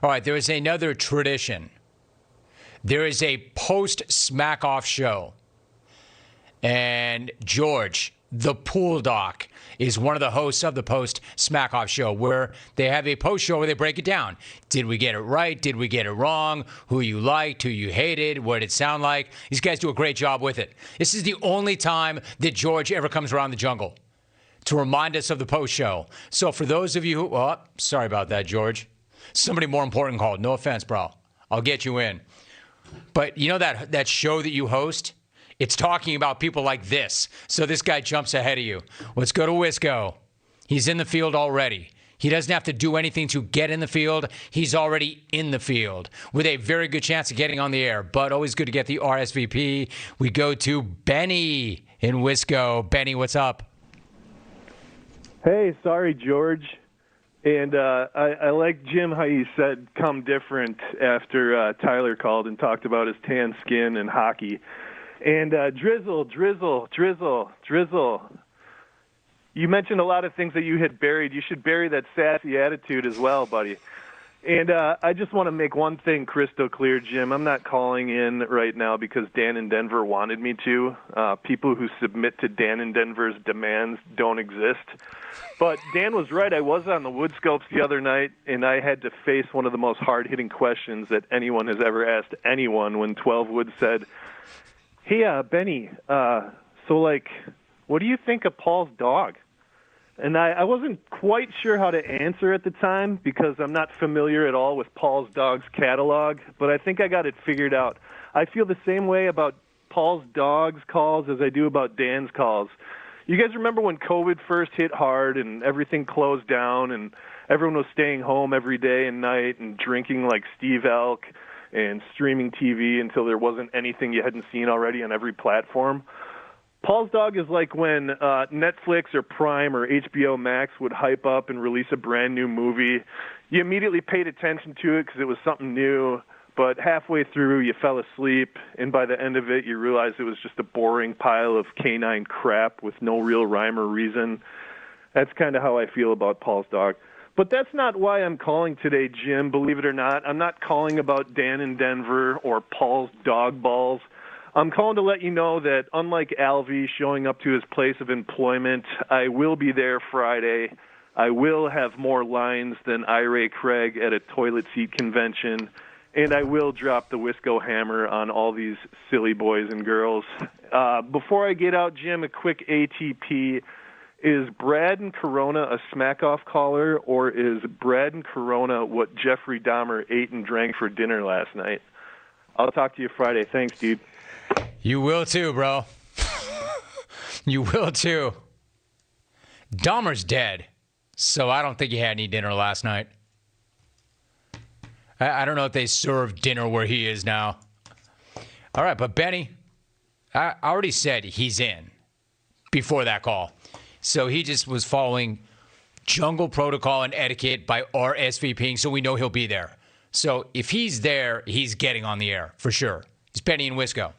All right, there is another tradition. There is a post-Smackoff show. And George, the pool doc, is one of the hosts of the post-Smackoff show, where they have a post show where they break it down. Did we get it right? Did we get it wrong? Who you liked? Who you hated? What did it sound like? These guys do a great job with it. This is the only time that George ever comes around the jungle to remind us of the post show. So for those of you who, sorry about that, George. Somebody more important called. No offense, bro. I'll get you in. But you know that show that you host? It's talking about people like this. So this guy jumps ahead of you. Let's go to Wisco. He's in the field already. He doesn't have to do anything to get in the field. He's already in the field with a very good chance of getting on the air. But always good to get the RSVP. We go to Benny in Wisco. Benny, what's up? Hey, sorry, George. And I like, Jim, how you said come different after Tyler called and talked about his tan skin and hockey. And Drizzle. You mentioned a lot of things that you had buried. You should bury that sassy attitude as well, buddy. And I just want to make one thing crystal clear, Jim. I'm not calling in right now because Dan in Denver wanted me to. People who submit to Dan in Denver's demands don't exist. But Dan was right. I was on the Woodscopes the other night, and I had to face one of the most hard-hitting questions that anyone has ever asked anyone when 12 Wood said, hey, Benny, what do you think of Paul's dog? And I wasn't quite sure how to answer at the time because I'm not familiar at all with Paul's dog's catalog, but I think I got it figured out. I feel the same way about Paul's dog's calls as I do about Dan's calls. You guys remember when COVID first hit hard and everything closed down and everyone was staying home every day and night and drinking like Steve Elk and streaming TV until there wasn't anything you hadn't seen already on every platform? Paul's dog is like when Netflix or Prime or HBO Max would hype up and release a brand new movie. You immediately paid attention to it because it was something new, but halfway through you fell asleep, and by the end of it you realized it was just a boring pile of canine crap with no real rhyme or reason. That's kind of how I feel about Paul's dog. But that's not why I'm calling today, Jim, believe it or not. I'm not calling about Dan in Denver or Paul's dog balls. I'm calling to let you know that unlike Alvy showing up to his place of employment, I will be there Friday. I will have more lines than Ira Craig at a toilet seat convention, and I will drop the Wisco hammer on all these silly boys and girls. Before I get out, Jim, a quick ATP. Is Brad and Corona a Smackoff caller, or is Brad and Corona what Jeffrey Dahmer ate and drank for dinner last night? I'll talk to you Friday. Thanks, dude. You will too, bro. You will too. Dahmer's dead, so I don't think he had any dinner last night. I don't know if they serve dinner where he is now. All right, but Benny, I already said he's in before that call. So he just was following jungle protocol and etiquette by RSVPing, so we know he'll be there. So if he's there, he's getting on the air for sure. He's Benny and Wisco.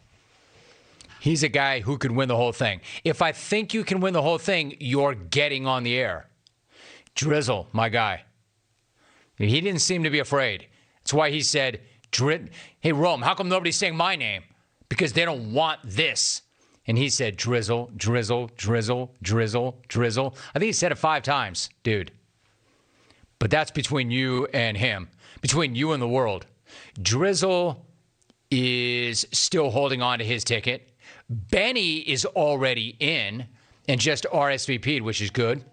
He's a guy who could win the whole thing. If I think you can win the whole thing, you're getting on the air. Drizzle, my guy. He didn't seem to be afraid. That's why he said, hey, Rome, how come nobody's saying my name? Because they don't want this. And he said, Drizzle, Drizzle, Drizzle, Drizzle, Drizzle. I think he said it 5 times, dude. But that's between you and him, between you and the world. Drizzle is still holding on to his ticket. Benny is already in and just RSVP'd, which is good.